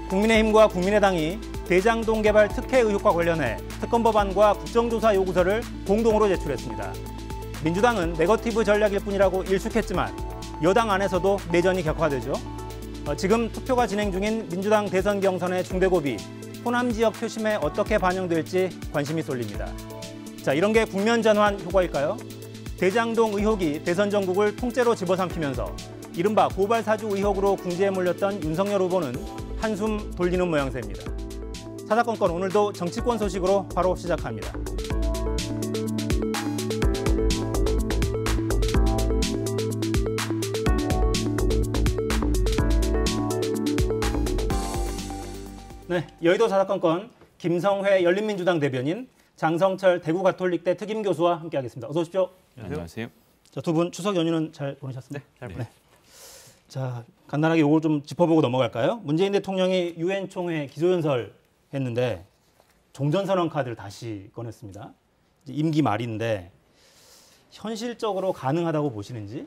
국민의힘과 국민의당이 대장동 개발 특혜 의혹과 관련해 특검 법안과 국정조사 요구서를 공동으로 제출했습니다. 민주당은 네거티브 전략일 뿐이라고 일축했지만 여당 안에서도 내전이 격화되죠. 지금 투표가 진행 중인 민주당 대선 경선의 중대고비 호남 지역 표심에 어떻게 반영될지 관심이 쏠립니다. 자, 이런 게 국면 전환 효과일까요? 대장동 의혹이 대선 전국을 통째로 집어삼키면서 이른바 고발 사주 의혹으로 궁지에 몰렸던 윤석열 후보는 한숨 돌리는 모양새입니다. 사사건건 오늘도 정치권 소식으로 바로 시작합니다. 네, 여의도 사사건건 김성회 열린민주당 대변인, 장성철 대구가톨릭대 특임교수와 함께하겠습니다. 어서 오십시오. 안녕하세요. 자, 두 분 추석 연휴는 잘 보내셨습니까? 네, 잘 보냈습니다. 자, 간단하게 이걸 좀 짚어보고 넘어갈까요? 문재인 대통령이 유엔 총회 기조연설 했는데 종전선언 카드를 다시 꺼냈습니다. 이제 임기 말인데 현실적으로 가능하다고 보시는지,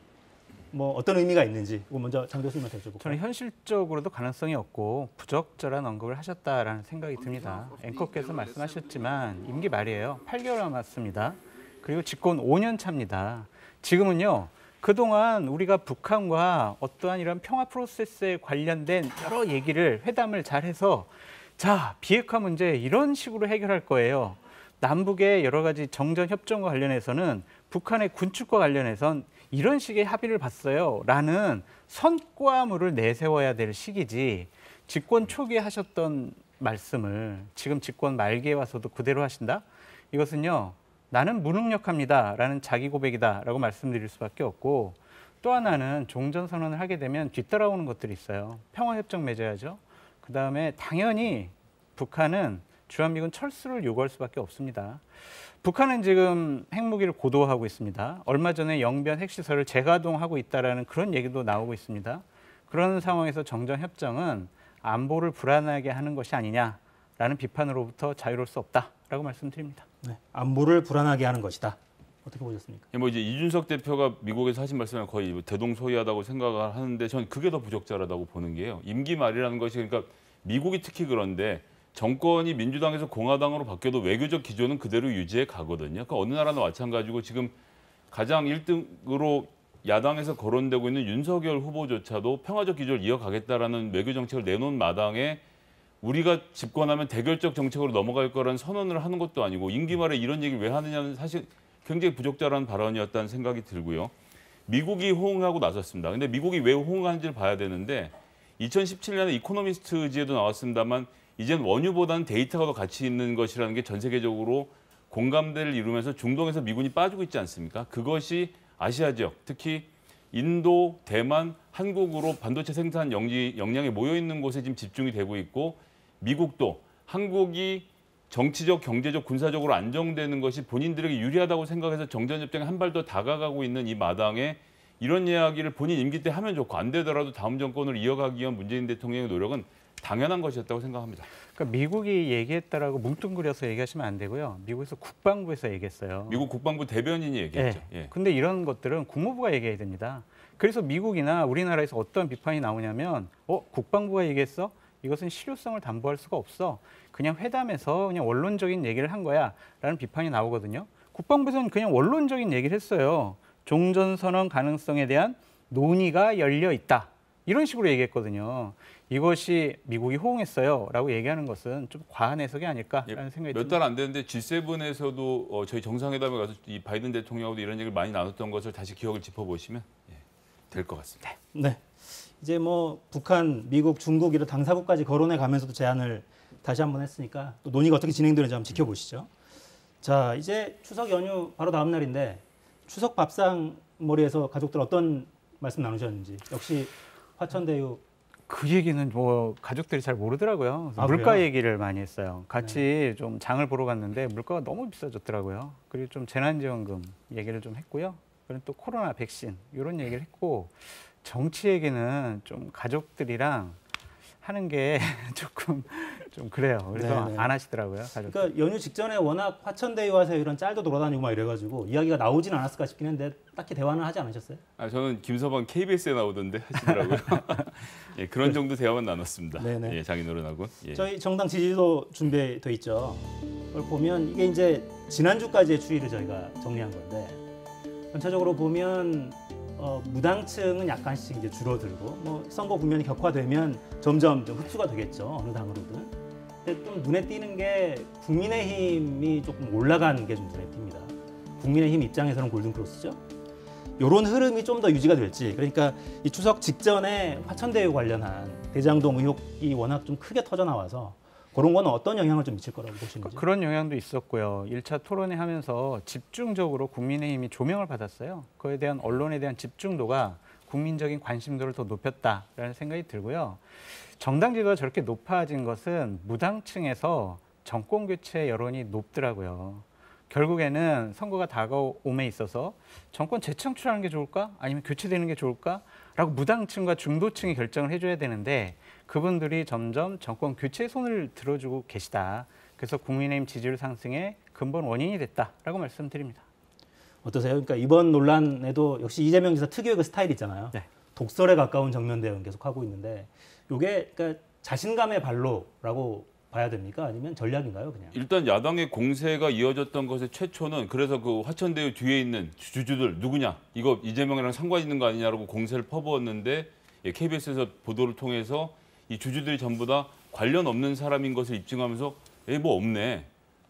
뭐 어떤 의미가 있는지 이거 먼저 장 교수님한테 여쭤볼까요? 저는 현실적으로도 가능성이 없고 부적절한 언급을 하셨다라는 생각이 듭니다. 앵커께서 말씀하셨지만 임기 말이에요. 8개월 남았습니다. 그리고 집권 5년 차입니다. 지금은요. 그동안 우리가 북한과 어떠한 이런 평화 프로세스에 관련된 여러 얘기를 회담을 잘해서 자, 비핵화 문제 이런 식으로 해결할 거예요. 남북의 여러 가지 정전 협정과 관련해서는 북한의 군축과 관련해선 이런 식의 합의를 봤어요. 라는 선과물을 내세워야 될 시기지 집권 초기에 하셨던 말씀을 지금 집권 말기에 와서도 그대로 하신다? 이것은요. 나는 무능력합니다. 라는 자기 고백이다. 라고 말씀드릴 수밖에 없고 또 하나는 종전선언을 하게 되면 뒤따라오는 것들이 있어요. 평화협정 맺어야죠. 그다음에 당연히 북한은 주한미군 철수를 요구할 수밖에 없습니다. 북한은 지금 핵무기를 고도화하고 있습니다. 얼마 전에 영변 핵시설을 재가동하고 있다는 그런 얘기도 나오고 있습니다. 그런 상황에서 정전협정은 안보를 불안하게 하는 것이 아니냐라는 비판으로부터 자유로울 수 없다라고 말씀드립니다. 네, 안보를 불안하게 하는 것이다. 어떻게 보셨습니까? 뭐 이제 이준석 대표가 미국에서 하신 말씀은 거의 대동소이하다고 생각을 하는데 저는 그게 더 부적절하다고 보는 게요. 임기 말이라는 것이 그러니까 미국이 특히 그런데 정권이 민주당에서 공화당으로 바뀌어도 외교적 기조는 그대로 유지해 가거든요. 그러니까 어느 나라나 마찬가지고 지금 가장 1등으로 야당에서 거론되고 있는 윤석열 후보조차도 평화적 기조를 이어가겠다라는 외교 정책을 내놓은 마당에 우리가 집권하면 대결적 정책으로 넘어갈 거라는 선언을 하는 것도 아니고 임기 말에 이런 얘기를 왜 하느냐는 사실 굉장히 부적절한 발언이었다는 생각이 들고요. 미국이 호응하고 나섰습니다. 근데 미국이 왜 호응하는지를 봐야 되는데 2017년에 이코노미스트지에도 나왔습니다만 이젠 원유보다는 데이터가 더 가치 있는 것이라는 게 전 세계적으로 공감대를 이루면서 중동에서 미군이 빠지고 있지 않습니까? 그것이 아시아 지역, 특히 인도, 대만, 한국으로 반도체 생산 역량이 모여있는 곳에 지금 집중이 되고 있고 미국도 한국이 정치적, 경제적, 군사적으로 안정되는 것이 본인들에게 유리하다고 생각해서 정전협정에 한 발 더 다가가고 있는 이 마당에 이런 이야기를 본인 임기 때 하면 좋고 안 되더라도 다음 정권을 이어가기 위한 문재인 대통령의 노력은 당연한 것이었다고 생각합니다. 그러니까 미국이 얘기했다라고 뭉뚱그려서 얘기하시면 안 되고요. 미국에서 국방부에서 얘기했어요. 미국 국방부 대변인이 얘기했죠. 네. 예. 근데 이런 것들은 국무부가 얘기해야 됩니다. 그래서 미국이나 우리나라에서 어떤 비판이 나오냐면 국방부가 얘기했어? 이것은 실효성을 담보할 수가 없어. 그냥 회담에서 그냥 원론적인 얘기를 한 거야 라는 비판이 나오거든요. 국방부에서는 그냥 원론적인 얘기를 했어요. 종전선언 가능성에 대한 논의가 열려 있다. 이런 식으로 얘기했거든요. 이것이 미국이 호응했어요 라고 얘기하는 것은 좀 과한 해석이 아닐까라는 생각이 듭니다. 몇 달 안 됐는데 G7에서도 저희 정상회담에 가서 이 바이든 대통령하고도 이런 얘기를 많이 나눴던 것을 다시 기억을 짚어보시면 될 것 같습니다. 네. 이제 뭐 북한, 미국, 중국 이런 당사국까지 거론해 가면서도 제안을 다시 한번 했으니까 또 논의가 어떻게 진행되는지 한번 지켜보시죠. 자, 이제 추석 연휴 바로 다음 날인데 추석 밥상머리에서 가족들 어떤 말씀 나누셨는지 역시 화천대유 그 얘기는 뭐 가족들이 잘 모르더라고요. 물가 그래요? 얘기를 많이 했어요. 같이 좀 장을 보러 갔는데 물가가 너무 비싸졌더라고요. 그리고 좀 재난지원금 얘기를 좀 했고요. 그리고 또 코로나 백신 이런 얘기를 했고 정치 얘기는 좀 가족들이랑 하는 게 조금 좀 그래요. 그래서 네네. 안 하시더라고요. 가족. 그러니까 연휴 직전에 워낙 화천대유 와서 이런 짤도 돌아다니고 막 이래가지고 이야기가 나오진 않았을까 싶긴 했는데 딱히 대화는 하지 않으셨어요? 저는 김서방 KBS에 나오던데 하시더라고요. 예, 그런 정도 대화만 나눴습니다. 네네. 예, 장인어른하고. 예. 저희 정당 지지도 준비돼 있죠. 그걸 보면 이게 이제 지난주까지의 추이를 저희가 정리한 건데 전체적으로 보면 무당층은 약간씩 이제 줄어들고 뭐 선거 국면이 격화되면 점점 좀 흡수가 되겠죠. 어느 당으로든. 근데 좀 눈에 띄는 게 국민의힘이 조금 올라간 게 좀 눈에 띕니다. 국민의힘 입장에서는 골든크로스죠. 이런 흐름이 좀 더 유지가 될지 그러니까 이 추석 직전에 화천대유 관련한 대장동 의혹이 워낙 좀 크게 터져 나와서 그런 건 어떤 영향을 좀 미칠 거라고 보시는지. 그런 영향도 있었고요. 1차 토론회 하면서 집중적으로 국민의힘이 조명을 받았어요. 그에 대한 언론에 대한 집중도가 국민적인 관심도를 더 높였다라는 생각이 들고요. 정당 지지도가 저렇게 높아진 것은 무당층에서 정권 교체 여론이 높더라고요. 결국에는 선거가 다가옴에 있어서 정권 재창출하는 게 좋을까? 아니면 교체되는 게 좋을까? 라고 무당층과 중도층이 결정을 해줘야 되는데 그분들이 점점 정권 교체에 손을 들어주고 계시다. 그래서 국민의힘 지지율 상승의 근본 원인이 됐다라고 말씀드립니다. 어떠세요? 그러니까 이번 논란에도 역시 이재명 지사 특유의 그 스타일 있잖아요. 네. 독설에 가까운 정면 대응 계속 하고 있는데 이게 그러니까 자신감의 발로라고 봐야 됩니까? 아니면 전략인가요, 그냥? 일단 야당의 공세가 이어졌던 것의 최초는 그래서 그 화천대유 뒤에 있는 주주들 누구냐 이거 이재명이랑 상관 있는 거 아니냐라고 공세를 퍼부었는데 KBS에서 보도를 통해서 이 주주들이 전부 다 관련 없는 사람인 것을 입증하면서 뭐 없네.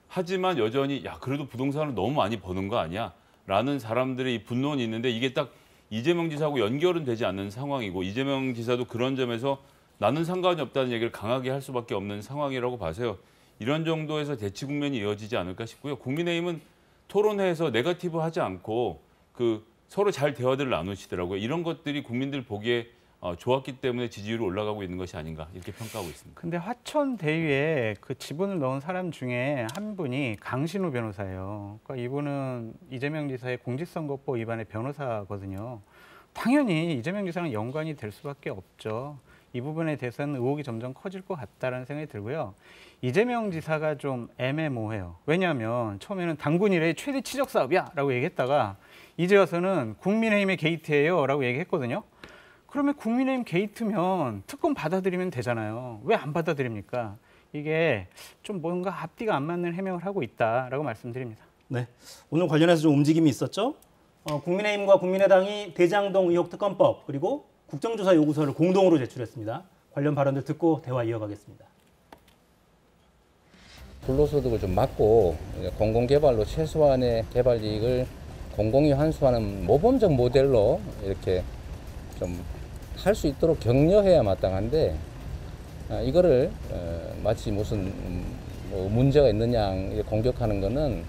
하지만 여전히 야 그래도 부동산을 너무 많이 버는 거 아니야? 라는 사람들의 이 분노는 있는데 이게 딱 이재명 지사하고 연결은 되지 않는 상황이고 이재명 지사도 그런 점에서 나는 상관이 없다는 얘기를 강하게 할 수밖에 없는 상황이라고 봐서요. 이런 정도에서 대치 국면이 이어지지 않을까 싶고요. 국민의힘은 토론회에서 네거티브 하지 않고 그 서로 잘 대화들을 나누시더라고요. 이런 것들이 국민들 보기에 좋았기 때문에 지지율이 올라가고 있는 것이 아닌가 이렇게 평가하고 있습니다. 근데 화천대유에 그 지분을 넣은 사람 중에 한 분이 강신우 변호사예요. 그러니까 이분은 이재명 지사의 공직선거법 위반의 변호사거든요. 당연히 이재명 지사랑 연관이 될 수밖에 없죠. 이 부분에 대해서는 의혹이 점점 커질 것 같다는 생각이 들고요. 이재명 지사가 좀 애매모호해요. 왜냐하면 처음에는 당군 이래 최대 치적 사업이야 라고 얘기했다가 이제 와서는 국민의힘의 게이트예요 라고 얘기했거든요. 그러면 국민의힘 게이트면 특검 받아들이면 되잖아요. 왜 안 받아들입니까? 이게 좀 뭔가 앞뒤가 안 맞는 해명을 하고 있다라고 말씀드립니다. 네, 오늘 관련해서 좀 움직임이 있었죠. 국민의힘과 국민의당이 대장동 의혹 특검법 그리고 국정조사 요구서를 공동으로 제출했습니다. 관련 발언들 듣고 대화 이어가겠습니다. 불로소득을 좀 막고 공공개발로 최소한의 개발 이익을 공공이 환수하는 모범적 모델로 이렇게 좀 할 수 있도록 격려해야 마땅한데 이거를 마치 무슨 뭐 문제가 있느냐 공격하는 것은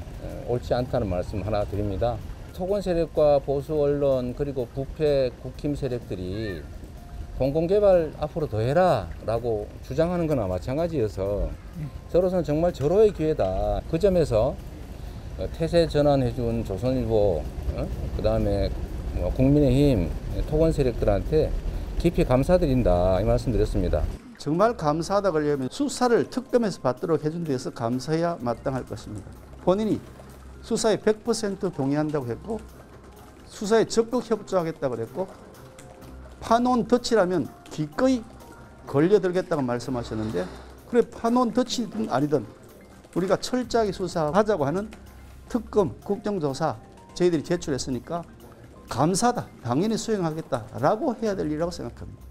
옳지 않다는 말씀 하나 드립니다. 토건 세력과 보수 언론 그리고 부패 국힘 세력들이 공공개발 앞으로 더 해라 라고 주장하는 거나 마찬가지여서 저로서는 정말 절호의 기회다. 그 점에서 태세 전환해 준 조선일보 그다음에 국민의힘 토건 세력들한테 깊이 감사드린다 이 말씀 드렸습니다. 정말 감사하다 그러려면 수사를 특검에서 받도록 해준 데서 감사해야 마땅할 것입니다. 본인이 수사에 100% 동의한다고 했고 수사에 적극 협조하겠다고 그랬고 파논 덫이라면 기꺼이 걸려들겠다고 말씀하셨는데 그래 파논 덫이든 아니든 우리가 철저하게 수사하자고 하는 특검, 국정조사 저희들이 제출했으니까 감사다, 당연히 수행하겠다라고 해야 될 일이라고 생각합니다.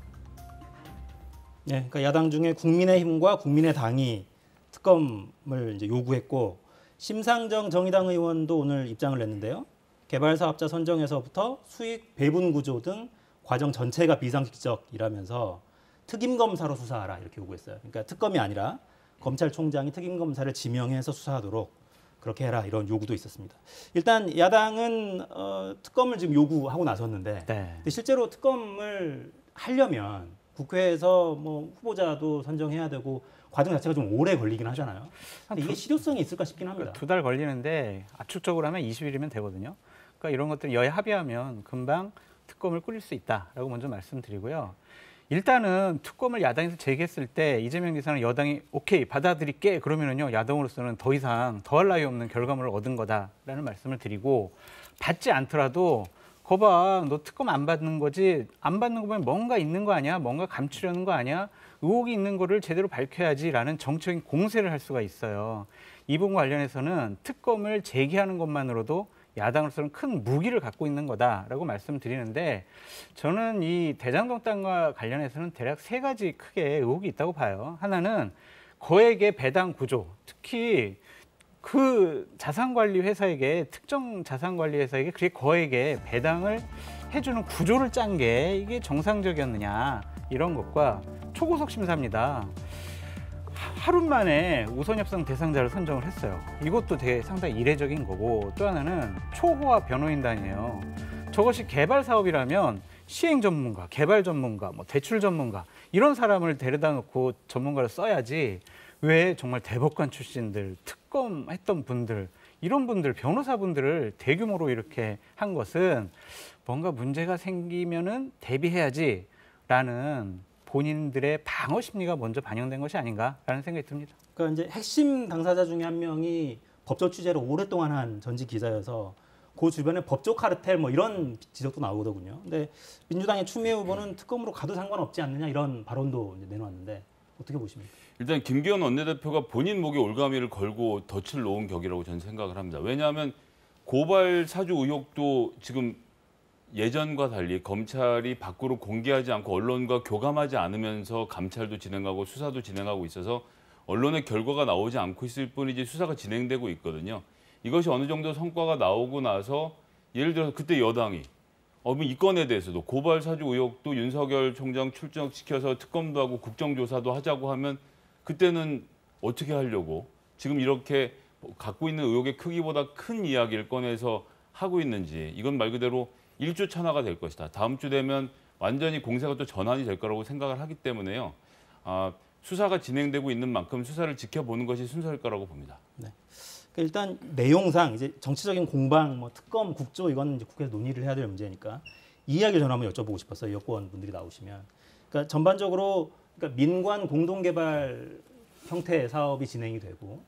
네, 그러니까 야당 중에 국민의힘과 국민의당이 특검을 이제 요구했고 심상정 정의당 의원도 오늘 입장을 냈는데요. 개발 사업자 선정에서부터 수익 배분 구조 등 과정 전체가 비상식적이라면서 특임 검사로 수사하라 이렇게 요구했어요. 그러니까 특검이 아니라 검찰총장이 특임 검사를 지명해서 수사하도록 그렇게 해라 이런 요구도 있었습니다. 일단 야당은 특검을 지금 요구하고 나섰는데 근데 실제로 특검을 하려면 국회에서 뭐 후보자도 선정해야 되고 과정 자체가 좀 오래 걸리긴 하잖아요. 근데 이게 실효성이 있을까 싶긴 합니다. 2달 걸리는데 압축적으로 하면 20일이면 되거든요. 그러니까 이런 것들 여야 합의하면 금방 특검을 꾸릴 수 있다라고 먼저 말씀드리고요. 일단은 특검을 야당에서 제기했을 때 이재명 지사는 여당이 오케이 받아들일게 그러면은요 야당으로서는 더 이상 더할 나위 없는 결과물을 얻은 거다라는 말씀을 드리고 받지 않더라도 거봐 너 특검 안 받는 거지 안 받는 거 보면 뭔가 있는 거 아니야 뭔가 감추려는 거 아니야 의혹이 있는 거를 제대로 밝혀야지라는 정치적인 공세를 할 수가 있어요. 이 부분 관련해서는 특검을 제기하는 것만으로도 야당으로서는 큰 무기를 갖고 있는 거다라고 말씀드리는데 저는 이 대장동 땅과 관련해서는 대략 세 가지 크게 의혹이 있다고 봐요. 하나는 거액의 배당 구조, 특히 그 자산관리 회사에게 특정 자산관리 회사에게 그게 거액의 배당을 해주는 구조를 짠 게 이게 정상적이었느냐 이런 것과 초고속 심사입니다. 하루 만에 우선협상 대상자를 선정을 했어요. 이것도 되게 상당히 이례적인 거고 또 하나는 초호화 변호인단이에요. 저것이 개발 사업이라면 시행 전문가, 개발 전문가, 뭐 대출 전문가 이런 사람을 데려다 놓고 전문가를 써야지 왜 정말 대법관 출신들, 특검 했던 분들 이런 분들, 변호사분들을 대규모로 이렇게 한 것은 뭔가 문제가 생기면은 대비해야지라는 본인들의 방어 심리가 먼저 반영된 것이 아닌가라는 생각이 듭니다. 그러니까 이제 핵심 당사자 중에 한 명이 법조 취재를 오랫동안 한 전직 기자여서 그 주변에 법조 카르텔 뭐 이런 지적도 나오거든요. 근데 민주당의 추미애 후보는 특검으로 가도 상관없지 않느냐 이런 발언도 이제 내놓았는데 어떻게 보십니까? 일단 김기현 원내대표가 본인 목에 올가미를 걸고 덫을 놓은 격이라고 저는 생각을 합니다. 왜냐하면 고발 사주 의혹도 지금 예전과 달리 검찰이 밖으로 공개하지 않고 언론과 교감하지 않으면서 감찰도 진행하고 수사도 진행하고 있어서 언론의 결과가 나오지 않고 있을 뿐이지 수사가 진행되고 있거든요. 이것이 어느 정도 성과가 나오고 나서 예를 들어서 그때 여당이 이 건에 대해서도 고발 사주 의혹도 윤석열 총장 출정시켜서 특검도 하고 국정조사도 하자고 하면 그때는 어떻게 하려고 지금 이렇게 갖고 있는 의혹의 크기보다 큰 이야기를 꺼내서 하고 있는지 이건 말 그대로 일주천하가 될 것이다. 다음 주 되면 완전히 공세가 또 전환이 될 거라고 생각을 하기 때문에요. 수사가 진행되고 있는 만큼 수사를 지켜보는 것이 순서일 거라고 봅니다. 네. 그러니까 일단 내용상 이제 정치적인 공방, 뭐 특검, 국조 이건 이제 국회에서 논의를 해야 될 문제니까 이 이야기를 저는 한번 여쭤보고 싶었어요. 여권 분들이 나오시면. 그러니까 전반적으로 그러니까 민관 공동개발 형태의 사업이 진행이 되고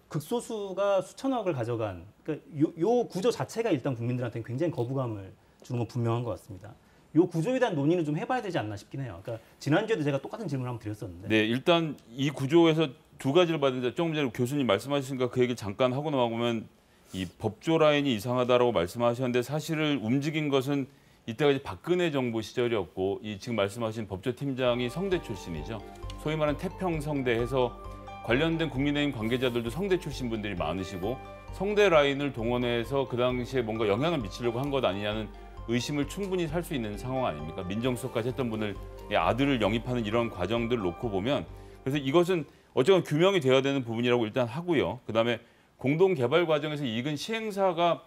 극소수가 수천억을 가져간 그러니까 요 구조 자체가 일단 국민들한테는 굉장히 거부감을 주는 건 분명한 것 같습니다. 요 구조에 대한 논의는 좀 해봐야 되지 않나 싶긴 해요. 그러니까 지난주에도 제가 똑같은 질문을 한번 드렸었는데. 네, 일단 이 구조에서 두 가지를 봤는데 조금 전에 교수님 말씀하시니까 그 얘기 잠깐 하고 넘어가면 이 법조 라인이 이상하다라고 말씀하셨는데 사실을 움직인 것은 이때까지 박근혜 정부 시절이었고 이 지금 말씀하신 법조팀장이 성대 출신이죠. 소위 말하는 태평성대해서 관련된 국민의힘 관계자들도 성대 출신 분들이 많으시고 성대 라인을 동원해서 그 당시에 뭔가 영향을 미치려고 한 것 아니냐는 의심을 충분히 살 수 있는 상황 아닙니까? 민정수석까지 했던 분을 아들을 영입하는 이런 과정들을 놓고 보면 그래서 이것은 어쨌든 규명이 되어야 되는 부분이라고 일단 하고요. 그다음에 공동개발 과정에서 이익은 시행사가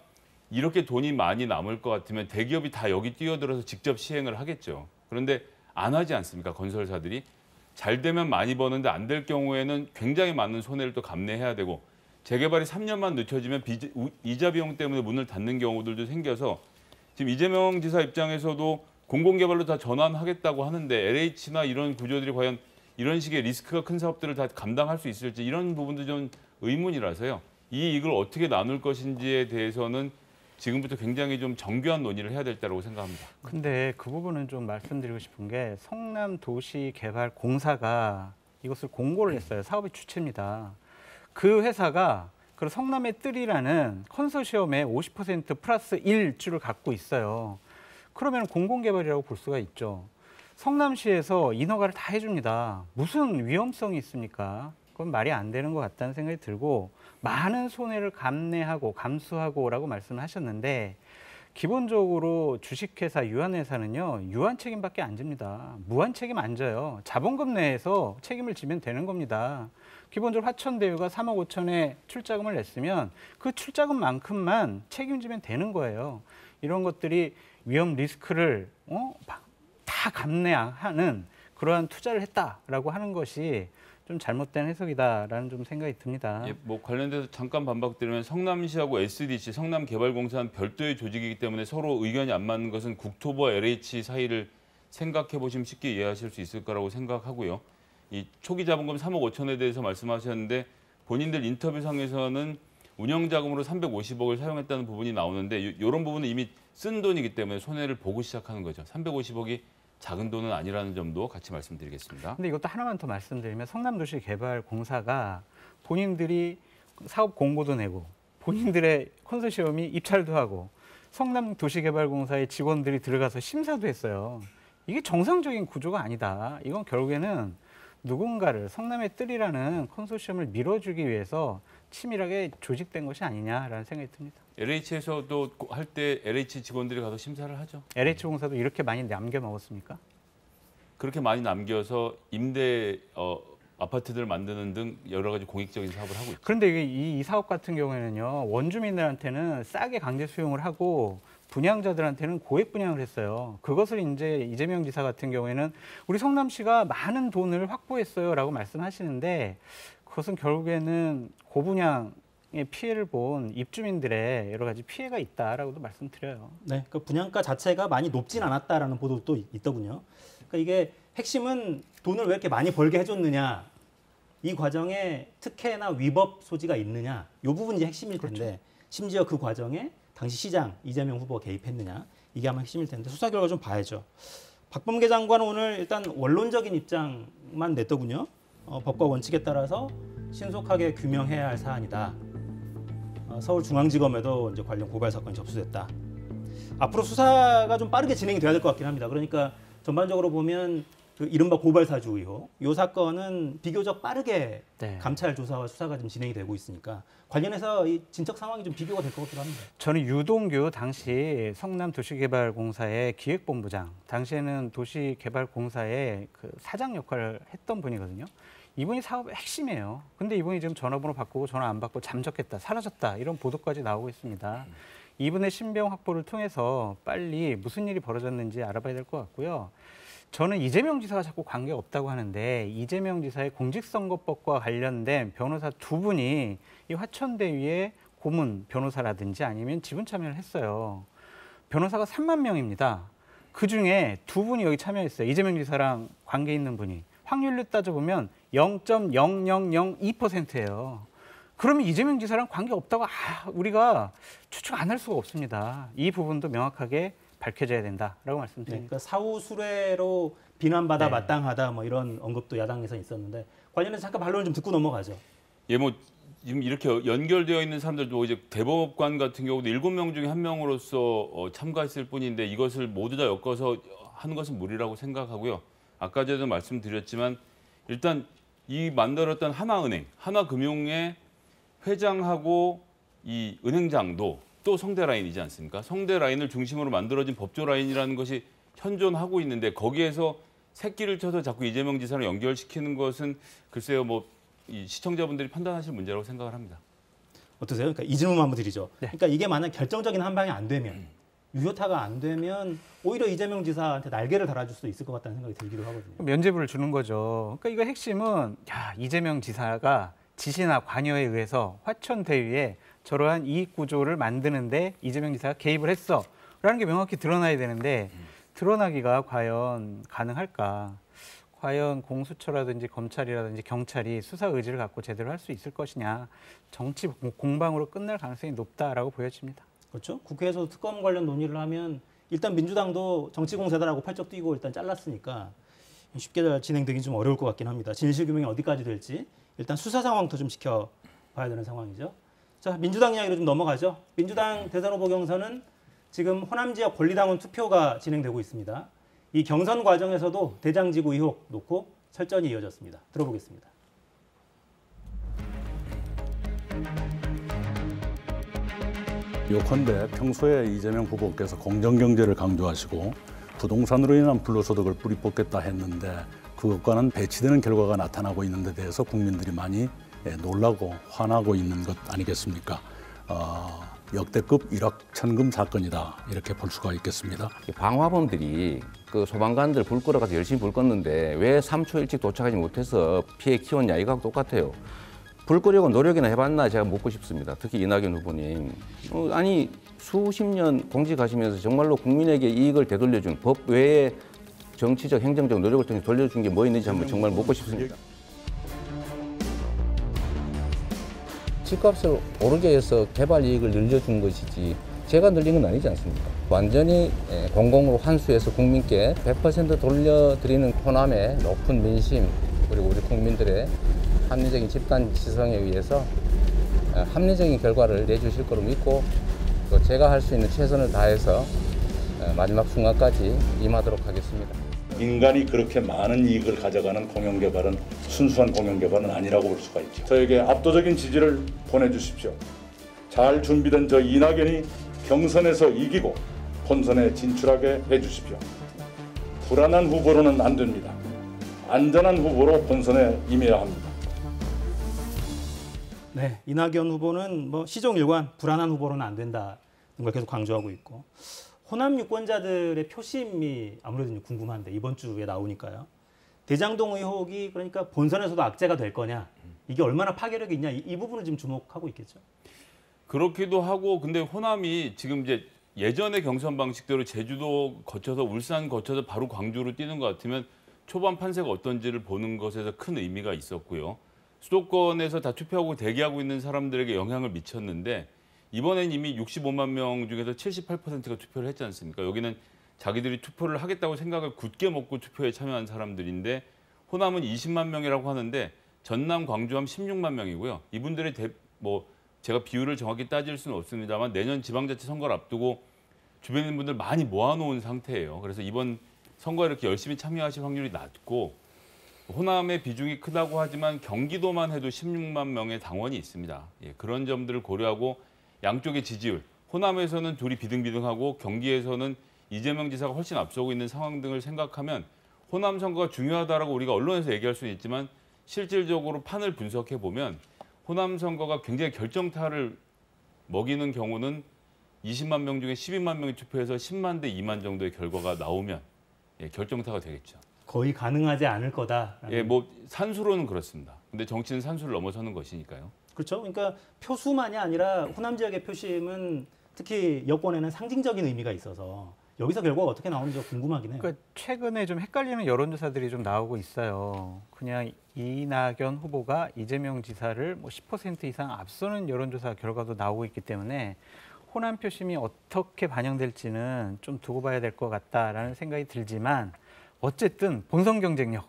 이렇게 돈이 많이 남을 것 같으면 대기업이 다 여기 뛰어들어서 직접 시행을 하겠죠. 그런데 안 하지 않습니까? 건설사들이. 잘 되면 많이 버는데 안 될 경우에는 굉장히 많은 손해를 또 감내해야 되고 재개발이 3년만 늦춰지면 이자 비용 때문에 문을 닫는 경우들도 생겨서 지금 이재명 지사 입장에서도 공공개발로 다 전환하겠다고 하는데 LH나 이런 구조들이 과연 이런 식의 리스크가 큰 사업들을 다 감당할 수 있을지 이런 부분도 좀 의문이라서요. 이 이익을 어떻게 나눌 것인지에 대해서는 지금부터 굉장히 좀 정교한 논의를 해야 될 때라고 생각합니다. 근데 그 부분은 좀 말씀드리고 싶은 게 성남도시개발공사가 이것을 공고를 했어요. 사업의 주체입니다. 그 회사가 그 성남의 뜰이라는 컨소시엄의 50% 플러스 1주를 갖고 있어요. 그러면 공공개발이라고 볼 수가 있죠. 성남시에서 인허가를 다 해줍니다. 무슨 위험성이 있습니까? 그건 말이 안 되는 것 같다는 생각이 들고 많은 손해를 감내하고 감수하고라고 말씀을 하셨는데 기본적으로 주식회사, 유한회사는요. 유한 책임밖에 안 집니다. 무한 책임 안 져요. 자본금 내에서 책임을 지면 되는 겁니다. 기본적으로 화천대유가 3억 5천에 출자금을 냈으면 그 출자금만큼만 책임지면 되는 거예요. 이런 것들이 위험 리스크를 다 감내하는 그러한 투자를 했다라고 하는 것이 좀 잘못된 해석이다라는 좀 생각이 듭니다. 예, 뭐 관련돼서 잠깐 반박드리면 성남시하고 SDC, 성남개발공사는 별도의 조직이기 때문에 서로 의견이 안 맞는 것은 국토부와 LH 사이를 생각해 보시면 쉽게 이해하실 수 있을 거라고 생각하고요. 이 초기 자본금 3억 5천에 대해서 말씀하셨는데 본인들 인터뷰상에서는 운영자금으로 350억을 사용했다는 부분이 나오는데 이런 부분은 이미 쓴 돈이기 때문에 손해를 보고 시작하는 거죠. 350억이 작은 돈은 아니라는 점도 같이 말씀드리겠습니다. 근데 이것도 하나만 더 말씀드리면 성남도시개발공사가 본인들이 사업 공고도 내고 본인들의 컨소시엄이 입찰도 하고 성남도시개발공사의 직원들이 들어가서 심사도 했어요. 이게 정상적인 구조가 아니다. 이건 결국에는 누군가를 성남의 뜰이라는 컨소시엄을 밀어주기 위해서 치밀하게 조직된 것이 아니냐라는 생각이 듭니다. LH에서도 할 때 LH 직원들이 가서 심사를 하죠. LH공사도 이렇게 많이 남겨 먹었습니까? 그렇게 많이 남겨서 임대 아파트들 만드는 등 여러 가지 공익적인 사업을 하고 있죠. 그런데 이게 이 사업 같은 경우에는요, 원주민들한테는 싸게 강제 수용을 하고 분양자들한테는 고액 분양을 했어요. 그것을 이제 이재명 지사 같은 경우에는 우리 성남시가 많은 돈을 확보했어요라고 말씀하시는데 그것은 결국에는 고분양의 피해를 본 입주민들의 여러 가지 피해가 있다라고도 말씀드려요. 네, 그 분양가 자체가 많이 높진 않았다라는 보도도 있더군요. 그러니까 이게 핵심은 돈을 왜 이렇게 많이 벌게 해줬느냐, 이 과정에 특혜나 위법 소지가 있느냐, 이 부분이 이제 핵심일 텐데 그렇죠. 심지어 그 과정에 당시 시장 이재명 후보가 개입했느냐, 이게 아마 핵심일 텐데 수사 결과 좀 봐야죠. 박범계 장관은 오늘 일단 원론적인 입장만 냈더군요. 법과 원칙에 따라서 신속하게 규명해야 할 사안이다. 서울중앙지검에도 이제 관련 고발 사건이 접수됐다. 앞으로 수사가 좀 빠르게 진행이 돼야 될 것 같긴 합니다. 그러니까 전반적으로 보면 그 이른바 고발사주 의혹, 이 사건은 비교적 빠르게 네. 감찰 조사와 수사가 좀 진행이 되고 있으니까 관련해서 이 진척 상황이 좀 비교가 될 것 같기도 합니다. 저는 유동규 당시 성남도시개발공사의 기획본부장, 당시에는 도시개발공사의 그 사장 역할을 했던 분이거든요. 이분이 사업의 핵심이에요. 근데 이분이 지금 전화번호 바꾸고 전화 안 받고 잠적했다, 사라졌다 이런 보도까지 나오고 있습니다. 이분의 신병 확보를 통해서 빨리 무슨 일이 벌어졌는지 알아봐야 될 것 같고요. 저는 이재명 지사가 자꾸 관계가 없다고 하는데 이재명 지사의 공직선거법과 관련된 변호사 두 분이 이 화천대유의 고문 변호사라든지 아니면 지분 참여를 했어요. 변호사가 3만 명입니다. 그중에 두 분이 여기 참여했어요. 이재명 지사랑 관계 있는 분이. 확률로 따져보면 0.0002%예요. 그러면 이재명 지사랑 관계 없다고 우리가 추측 안 할 수가 없습니다. 이 부분도 명확하게 밝혀져야 된다라고 말씀드립니다. 네, 그러니까 사후 수뢰로 비난받아 네. 마땅하다 뭐 이런 언급도 야당에서 있었는데 관련해서 잠깐 반론을 좀 듣고 넘어가죠. 예, 뭐 지금 이렇게 연결되어 있는 사람들도 이제 대법관 같은 경우도 7명 중에 1명으로서 참가했을 뿐인데 이것을 모두 다 엮어서 하는 것은 무리라고 생각하고요. 아까 전에도 말씀드렸지만 일단 이 만들었던 하나은행, 하나금융의 회장하고 이 은행장도 또 성대 라인이지 않습니까? 성대 라인을 중심으로 만들어진 법조 라인이라는 것이 현존하고 있는데 거기에서 새끼를 쳐서 자꾸 이재명 지사를 연결시키는 것은 글쎄요, 뭐 이 시청자분들이 판단하실 문제라고 생각을 합니다. 어떠세요? 그러니까 이 질문 한번 드리죠. 네. 그러니까 이게 만약 결정적인 한 방이 안 되면 유효타가 안 되면 오히려 이재명 지사한테 날개를 달아줄 수도 있을 것 같다는 생각이 들기도 하거든요. 면죄부를 주는 거죠. 그러니까 이거 핵심은 이재명 지사가 지시나 관여에 의해서 화천대유에 저러한 이익 구조를 만드는데 이재명 지사가 개입을 했어라는 게 명확히 드러나야 되는데 드러나기가 과연 가능할까? 과연 공수처라든지 검찰이라든지 경찰이 수사 의지를 갖고 제대로 할 수 있을 것이냐? 정치 공방으로 끝날 가능성이 높다라고 보여집니다. 그렇죠. 국회에서 특검 관련 논의를 하면 일단 민주당도 정치 공세다라고 팔쩍 뛰고 일단 잘랐으니까 쉽게 진행되긴 좀 어려울 것 같긴 합니다. 진실 규명이 어디까지 될지 일단 수사 상황도 좀 지켜봐야 되는 상황이죠. 자, 민주당 이야기로 좀 넘어가죠. 민주당 대선 후보 경선은 지금 호남 지역 권리당원 투표가 진행되고 있습니다. 이 경선 과정에서도 대장지구 의혹 놓고 설전이 이어졌습니다. 들어보겠습니다. 요컨대 평소에 이재명 후보께서 공정경제를 강조하시고 부동산으로 인한 불로소득을 뿌리 뽑겠다 했는데 그것과는 배치되는 결과가 나타나고 있는 데 대해서 국민들이 많이 놀라고 화나고 있는 것 아니겠습니까? 역대급 1억 천금 사건이다 이렇게 볼 수가 있겠습니다. 방화범들이 그 소방관들 불 끌어가서 열심히 불 껐는데 왜 3초 일찍 도착하지 못해서 피해 키웠냐 이거하고 똑같아요. 불 끄려고 노력이나 해봤나 제가 묻고 싶습니다. 특히 이낙연 후보님. 아니 수십 년 공직하시면서 정말로 국민에게 이익을 되돌려준 법 외에 정치적, 행정적 노력을 통해 돌려준 게 뭐 있는지 한번 정말 묻고 싶습니다. 집값을 오르게 해서 개발 이익을 늘려준 것이지 제가 늘린 건 아니지 않습니까? 완전히 공공으로 환수해서 국민께 100% 돌려드리는 호남의 높은 민심 그리고 우리 국민들의 합리적인 집단 지성에 의해서 합리적인 결과를 내주실 거로 믿고 또 제가 할 수 있는 최선을 다해서 마지막 순간까지 임하도록 하겠습니다. 인간이 그렇게 많은 이익을 가져가는 공영개발은 순수한 공영개발은 아니라고 볼 수가 있죠. 저에게 압도적인 지지를 보내주십시오. 잘 준비된 저 이낙연이 경선에서 이기고 본선에 진출하게 해주십시오. 불안한 후보로는 안 됩니다. 안전한 후보로 본선에 임해야 합니다. 네, 이낙연 후보는 뭐 시종일관 불안한 후보로는 안 된다는 걸 계속 강조하고 있고 호남 유권자들의 표심이 아무래도 궁금한데 이번 주에 나오니까요. 대장동 의혹이 그러니까 본선에서도 악재가 될 거냐 이게 얼마나 파괴력이 있냐 이 부분을 지금 주목하고 있겠죠. 그렇기도 하고 근데 호남이 지금 이제 예전의 경선 방식대로 제주도 거쳐서 울산 거쳐서 바로 광주로 뛰는 것 같으면 초반 판세가 어떤지를 보는 것에서 큰 의미가 있었고요. 수도권에서 다 투표하고 대기하고 있는 사람들에게 영향을 미쳤는데 이번엔 이미 65만 명 중에서 78%가 투표를 했지 않습니까? 여기는 자기들이 투표를 하겠다고 생각을 굳게 먹고 투표에 참여한 사람들인데 호남은 20만 명이라고 하는데 전남, 광주함 16만 명이고요. 이분들의 제가 비율을 정확히 따질 수는 없습니다만 내년 지방자치 선거를 앞두고 주변에 있는 분들 많이 모아놓은 상태예요. 그래서 이번 선거에 이렇게 열심히 참여하실 확률이 낮고 호남의 비중이 크다고 하지만 경기도만 해도 16만 명의 당원이 있습니다. 예, 그런 점들을 고려하고 양쪽의 지지율, 호남에서는 둘이 비등비등하고 경기에서는 이재명 지사가 훨씬 앞서고 있는 상황 등을 생각하면 호남 선거가 중요하다라고 우리가 언론에서 얘기할 수는 있지만 실질적으로 판을 분석해 보면 호남 선거가 굉장히 결정타를 먹이는 경우는 20만 명 중에 12만 명이 투표해서 10만 대 2만 정도의 결과가 나오면 결정타가 되겠죠. 거의 가능하지 않을 거다. 예, 산수로는 그렇습니다. 근데 정치는 산수를 넘어서는 것이니까요. 그렇죠. 그러니까 표수만이 아니라 호남 지역의 표심은 특히 여권에는 상징적인 의미가 있어서 여기서 결과가 어떻게 나오는지 궁금하긴 해요. 그러니까 최근에 좀 헷갈리는 여론조사들이 좀 나오고 있어요. 그냥 이낙연 후보가 이재명 지사를 10% 이상 앞서는 여론조사 결과도 나오고 있기 때문에 호남 표심이 어떻게 반영될지는 좀 두고 봐야 될 것 같다라는 생각이 들지만 어쨌든 본선 경쟁력,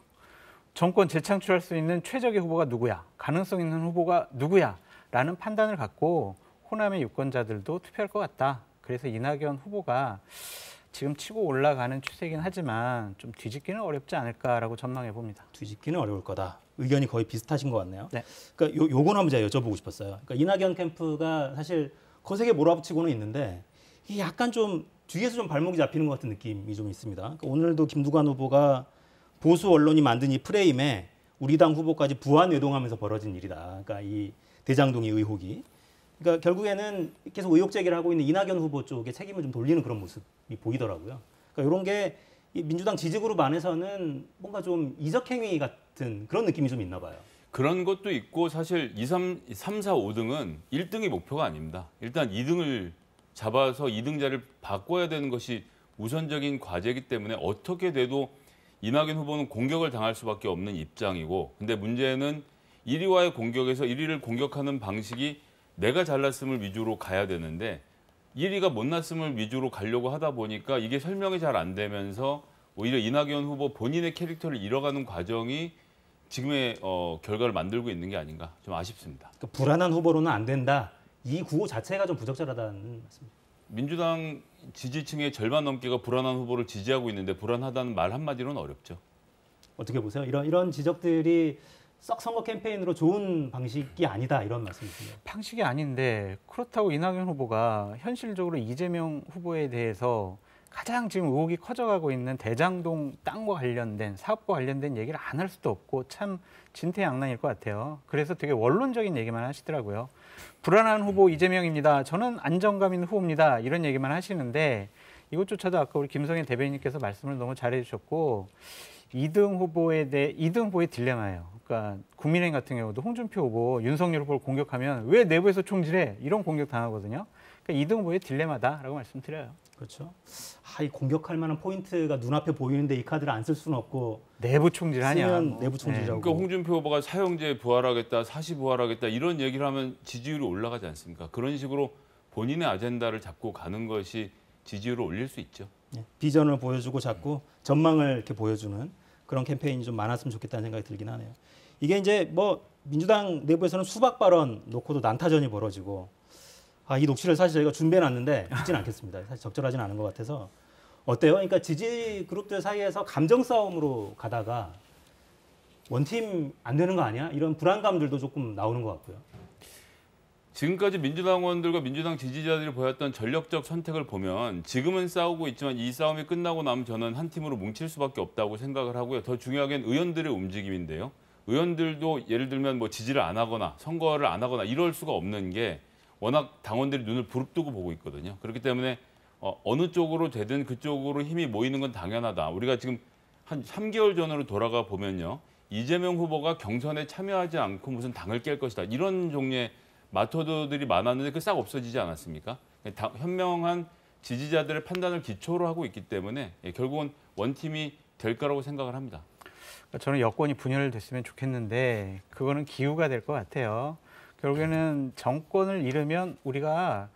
정권 재창출할 수 있는 최적의 후보가 누구야, 가능성 있는 후보가 누구야 라는 판단을 갖고 호남의 유권자들도 투표할 것 같다. 그래서 이낙연 후보가 지금 치고 올라가는 추세이긴 하지만 좀 뒤집기는 어렵지 않을까라고 전망해 봅니다. 뒤집기는 어려울 거다. 의견이 거의 비슷하신 것 같네요. 네. 그러니까 요건 한번 제가 여쭤보고 싶었어요. 그러니까 이낙연 캠프가 사실 거세게 몰아붙이고는 있는데 이게 약간 좀 뒤에서 좀 발목이 잡히는 것 같은 느낌이 좀 있습니다. 그러니까 오늘도 김두관 후보가 보수 언론이 만든 이 프레임에 우리 당 후보까지 부안외동하면서 벌어진 일이다. 그러니까 이 대장동의 의혹이. 그러니까 결국에는 계속 의혹 제기를 하고 있는 이낙연 후보 쪽에 책임을 좀 돌리는 그런 모습이 보이더라고요. 그러니까 이런 게 민주당 지지그룹 안에서는 뭔가 좀 이적행위 같은 그런 느낌이 좀 있나 봐요. 그런 것도 있고 사실 3, 4, 5등은 1등이 목표가 아닙니다. 일단 2등을 잡아서 2등 자리를 바꿔야 되는 것이 우선적인 과제이기 때문에 어떻게 돼도 이낙연 후보는 공격을 당할 수밖에 없는 입장이고 근데 문제는 1위와의 공격에서 1위를 공격하는 방식이 내가 잘났음을 위주로 가야 되는데 1위가 못났음을 위주로 가려고 하다 보니까 이게 설명이 잘 안 되면서 오히려 이낙연 후보 본인의 캐릭터를 잃어가는 과정이 지금의 결과를 만들고 있는 게 아닌가 좀 아쉽습니다. 그러니까 불안한 후보로는 안 된다. 이 구호 자체가 좀 부적절하다는 말씀입니다. 민주당 지지층의 절반 넘게가 불안한 후보를 지지하고 있는데 불안하다는 말 한마디로는 어렵죠. 어떻게 보세요? 이런 지적들이 썩 선거 캠페인으로 좋은 방식이 아니다 이런 말씀이신가요? 방식이 아닌데 그렇다고 이낙연 후보가 현실적으로 이재명 후보에 대해서 가장 지금 의혹이 커져가고 있는 대장동 땅과 관련된 사업과 관련된 얘기를 안 할 수도 없고 참 진퇴양난일 것 같아요. 그래서 되게 원론적인 얘기만 하시더라고요. 불안한 후보 이재명입니다. 저는 안정감 있는 후보입니다. 이런 얘기만 하시는데 이것조차도 아까 우리 김성현 대변인님께서 말씀을 너무 잘해 주셨고 2등 후보의 딜레마예요. 그러니까 국민의힘 같은 경우도 홍준표 후보, 윤석열 후보를 공격하면 왜 내부에서 총질해? 이런 공격 당하거든요. 그러니까 이등 후보의 딜레마다라고 말씀드려요. 그렇죠. 이 공격할 만한 포인트가 눈앞에 보이는데 이 카드를 안 쓸 수는 없고 내부 총질하냐. 쓰면 내부 총질이라고. 그러니까 홍준표 후보가 사형제 부활하겠다, 사시 부활하겠다 이런 얘기를 하면 지지율이 올라가지 않습니까? 그런 식으로 본인의 아젠다를 잡고 가는 것이 지지율을 올릴 수 있죠. 비전을 보여주고 자꾸 전망을 이렇게 보여주는 그런 캠페인이 좀 많았으면 좋겠다는 생각이 들긴 하네요. 이게 이제 뭐 민주당 내부에서는 수박 발언 놓고도 난타전이 벌어지고 이 녹취를 사실 저희가 준비해놨는데 듣진 않겠습니다. 사실 적절하진 않은 것 같아서 어때요? 그러니까 지지 그룹들 사이에서 감정 싸움으로 가다가 원팀 안 되는 거 아니야? 이런 불안감들도 조금 나오는 것 같고요. 지금까지 민주당원들과 민주당 지지자들이 보였던 전력적 선택을 보면 지금은 싸우고 있지만 이 싸움이 끝나고 나면 저는 한 팀으로 뭉칠 수밖에 없다고 생각을 하고요. 더 중요하게는 의원들의 움직임인데요. 의원들도 예를 들면 뭐 지지를 안 하거나 선거를 안 하거나 이럴 수가 없는 게 워낙 당원들이 눈을 부릅뜨고 보고 있거든요. 그렇기 때문에 어느 쪽으로 되든 그쪽으로 힘이 모이는 건 당연하다. 우리가 지금 한 3개월 전으로 돌아가 보면요. 이재명 후보가 경선에 참여하지 않고 무슨 당을 깰 것이다. 이런 종류의 마토도들이 많았는데 그 싹 없어지지 않았습니까? 현명한 지지자들의 판단을 기초로 하고 있기 때문에 결국은 원팀이 될 거라고 생각을 합니다. 저는 여권이 분열됐으면 좋겠는데 그거는 기우가 될 것 같아요. 결국에는 정권을 잃으면 우리가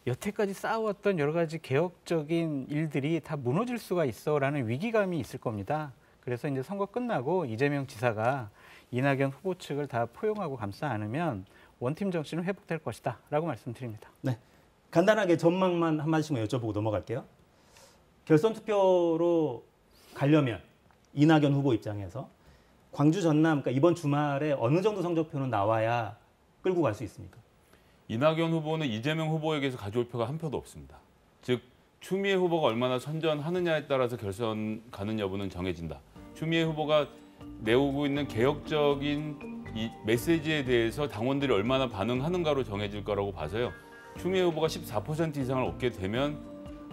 여태까지 쌓아왔던 여러 가지 개혁적인 일들이 다 무너질 수가 있어라는 위기감이 있을 겁니다. 그래서 이제 선거 끝나고 이재명 지사가 이낙연 후보 측을 다 포용하고 감싸 안으면 원팀 정신은 회복될 것이다 라고 말씀드립니다. 네, 간단하게 전망만 한마디씩만 여쭤보고 넘어갈게요. 결선 투표로 가려면 이낙연 후보 입장에서 광주 전남 그러니까 이번 주말에 어느 정도 성적표는 나와야 끌고 갈 수 있습니까? 이낙연 후보는 이재명 후보에게서 가져올 표가 한 표도 없습니다. 즉 추미애 후보가 얼마나 선전하느냐에 따라서 결선 가는 여부는 정해진다. 추미애 후보가 내오고 있는 개혁적인 이 메시지에 대해서 당원들이 얼마나 반응하는가로 정해질 거라고 봐서요. 추미애 후보가 14% 이상을 얻게 되면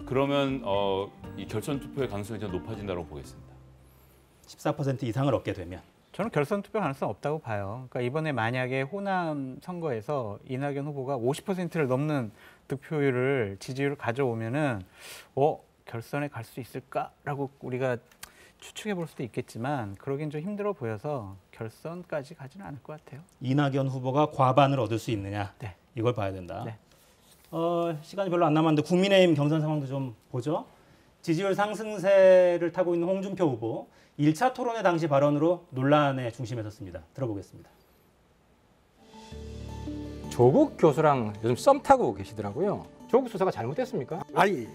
그러면 이 결선 투표의 가능성이 더 높아진다고 보겠습니다. 14% 이상을 얻게 되면 저는 결선 투표 가능성 없다고 봐요. 그러니까 이번에 만약에 호남 선거에서 이낙연 후보가 50%를 넘는 득표율을 지지율을 가져오면은 결선에 갈 수 있을까라고 우리가 추측해 볼 수도 있겠지만 그러긴 좀 힘들어 보여서 결선까지 가지는 않을 것 같아요. 이낙연 후보가 과반을 얻을 수 있느냐 네. 이걸 봐야 된다. 네. 시간이 별로 안 남았는데 국민의힘 경선 상황도 좀 보죠. 지지율 상승세를 타고 있는 홍준표 후보 1차 토론회 당시 발언으로 논란의 중심에 섰습니다. 들어보겠습니다. 조국 교수랑 요즘 썸 타고 계시더라고요. 조국 수사가 잘못됐습니까? 아니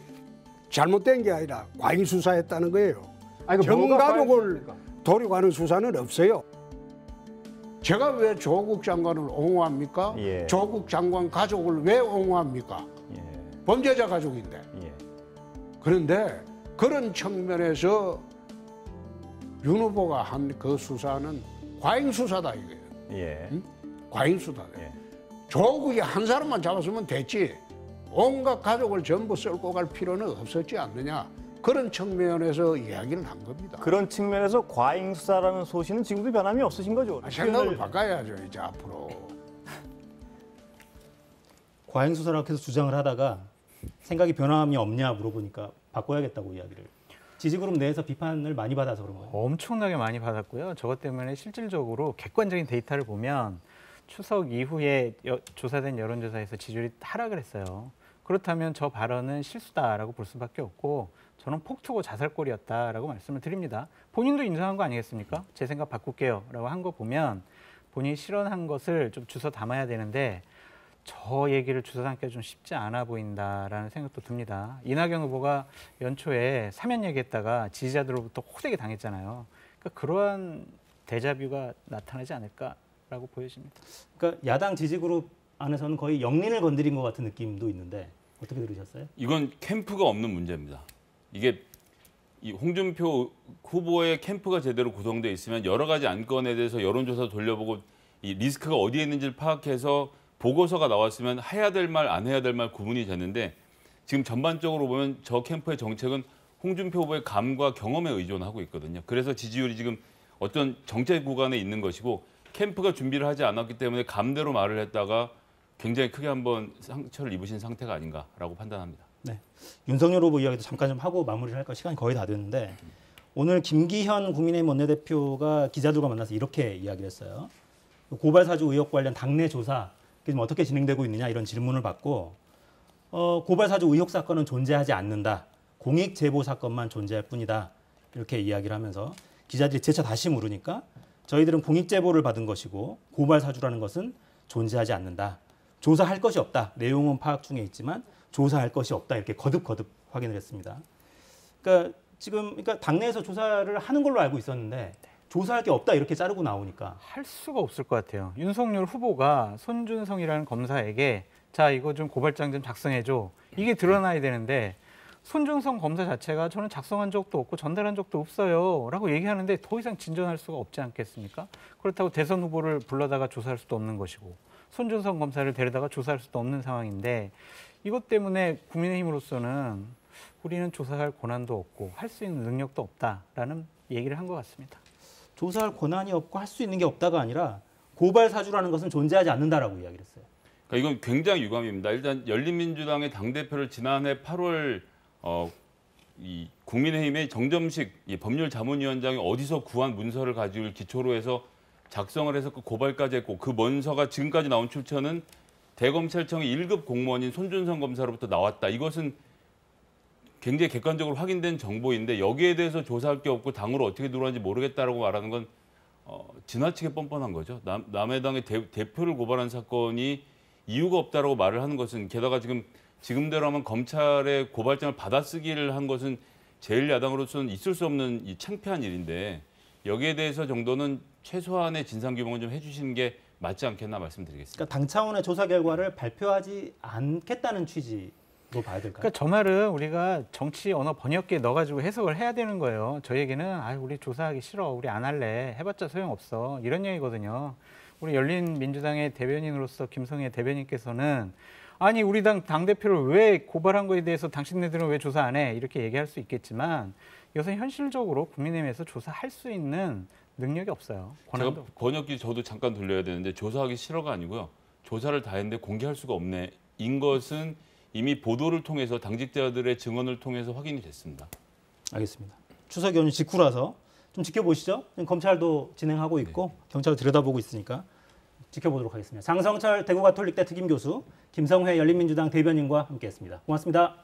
잘못된 게 아니라 과잉 수사했다는 거예요. 아니, 정가족을 도려가는 수사는 없어요. 제가 왜 조국 장관을 옹호합니까? 예. 조국 장관 가족을 왜 옹호합니까? 예. 범죄자 가족인데. 예. 그런데 그런 측면에서 윤 후보가 한 그 수사는 과잉 수사다 이거예요. 예. 응? 과잉 수사다. 예. 조국이 한 사람만 잡았으면 됐지. 온갖 가족을 전부 썰고 갈 필요는 없었지 않느냐. 그런 측면에서 이야기를 한 겁니다. 그런 측면에서 과잉 수사라는 소신은 지금도 변함이 없으신 거죠? 생각을 바꿔야죠 이제 앞으로. 과잉 수사라고 해서 주장을 하다가 생각이 변함이 없냐 물어보니까 바꿔야겠다고 이야기를. 지지그룹 내에서 비판을 많이 받아서 그런 거예요. 엄청나게 많이 받았고요. 저것 때문에 실질적으로 객관적인 데이터를 보면 추석 이후에 조사된 여론조사에서 지지율이 하락을 했어요. 그렇다면 저 발언은 실수다라고 볼 수밖에 없고 저는 폭투고 자살골이었다라고 말씀을 드립니다. 본인도 인정한 거 아니겠습니까? 제 생각 바꿀게요라고 한 거 보면 본인이 실언한 것을 좀 주워 담아야 되는데 저 얘기를 주워 담기가 좀 쉽지 않아 보인다라는 생각도 듭니다. 이낙연 후보가 연초에 사면 얘기했다가 지지자들로부터 호되게 당했잖아요. 그러니까 그러한 데자뷰가 나타나지 않을까라고 보여집니다. 그러니까 야당 지지그룹 안에서는 거의 영린을 건드린 것 같은 느낌도 있는데 어떻게 들으셨어요? 이건 캠프가 없는 문제입니다. 이게 이 홍준표 후보의 캠프가 제대로 구성되어 있으면 여러 가지 안건에 대해서 여론조사 돌려보고 이 리스크가 어디에 있는지를 파악해서 보고서가 나왔으면 해야 될 말, 안 해야 될 말 구분이 되는데 지금 전반적으로 보면 저 캠프의 정책은 홍준표 후보의 감과 경험에 의존하고 있거든요. 그래서 지지율이 지금 어떤 정책 구간에 있는 것이고 캠프가 준비를 하지 않았기 때문에 감대로 말을 했다가 굉장히 크게 한번 상처를 입으신 상태가 아닌가라고 판단합니다. 네. 윤석열 후보 이야기도 잠깐 좀 하고 마무리를 할까 시간이 거의 다 됐는데 오늘 김기현 국민의힘 원내대표가 기자들과 만나서 이렇게 이야기를 했어요. 고발 사주 의혹 관련 당내 조사 지금 어떻게 진행되고 있느냐 이런 질문을 받고 고발 사주 의혹 사건은 존재하지 않는다. 공익 제보 사건만 존재할 뿐이다. 이렇게 이야기를 하면서 기자들이 재차 다시 물으니까 저희들은 공익 제보를 받은 것이고 고발 사주라는 것은 존재하지 않는다. 조사할 것이 없다. 내용은 파악 중에 있지만 조사할 것이 없다. 이렇게 거듭 확인을 했습니다. 그러니까 지금 당내에서 조사를 하는 걸로 알고 있었는데 조사할 게 없다 이렇게 자르고 나오니까 할 수가 없을 것 같아요. 윤석열 후보가 손준성이라는 검사에게 자 이거 좀 고발장 좀 작성해줘. 이게 드러나야 되는데 손준성 검사 자체가 저는 작성한 적도 없고 전달한 적도 없어요 라고 얘기하는데 더 이상 진전할 수가 없지 않겠습니까? 그렇다고 대선 후보를 불러다가 조사할 수도 없는 것이고 손준성 검사를 데려다가 조사할 수도 없는 상황인데 이것 때문에 국민의힘으로서는 우리는 조사할 권한도 없고 할 수 있는 능력도 없다라는 얘기를 한 것 같습니다. 조사할 권한이 없고 할 수 있는 게 없다가 아니라 고발 사주라는 것은 존재하지 않는다라고 이야기를 했어요. 그러니까 이건 굉장히 유감입니다. 일단 열린민주당의 당대표를 지난해 8월 이 국민의힘의 정점식 법률자문위원장이 어디서 구한 문서를 가지고 기초로 해서 작성을 해서 그 고발까지 했고 그 문서가 지금까지 나온 출처는 대검찰청의 1급 공무원인 손준성 검사로부터 나왔다. 이것은 굉장히 객관적으로 확인된 정보인데 여기에 대해서 조사할 게 없고 당으로 어떻게 들어왔는지 모르겠다라고 말하는 건 지나치게 뻔뻔한 거죠. 남의 당의 대표를 고발한 사건이 이유가 없다라고 말을 하는 것은 게다가 지금대로 하면 검찰의 고발장을 받아쓰기를 한 것은 제1야당으로서는 있을 수 없는 이 창피한 일인데 여기에 대해서 정도는 최소한의 진상규명을 좀 해주시는 게 맞지 않겠나 말씀드리겠습니다. 그러니까 당 차원의 조사 결과를 발표하지 않겠다는 취지로 봐야 될까요? 그러니까 저 말은 우리가 정치 언어 번역기에 넣어가지고 해석을 해야 되는 거예요. 저희에게는 우리 조사하기 싫어, 우리 안 할래, 해봤자 소용없어 이런 얘기거든요. 우리 열린민주당의 대변인으로서 김성애 대변인께서는 아니 우리 당대표를 왜 고발한 거에 대해서 당신네들은 왜 조사 안 해? 이렇게 얘기할 수 있겠지만 이것은 현실적으로 국민의힘에서 조사할 수 있는 능력이 없어요. 제가 번역기 저도 잠깐 돌려야 되는데 조사하기 싫어가 아니고요. 조사를 다 했는데 공개할 수가 없네. 인 것은 이미 보도를 통해서 당직자들의 증언을 통해서 확인이 됐습니다. 알겠습니다. 추석 연휴 직후라서 좀 지켜보시죠. 검찰도 진행하고 있고 경찰도 들여다보고 있으니까 지켜보도록 하겠습니다. 장성철 대구가톨릭대 특임교수, 김성회 열린민주당 대변인과 함께했습니다. 고맙습니다.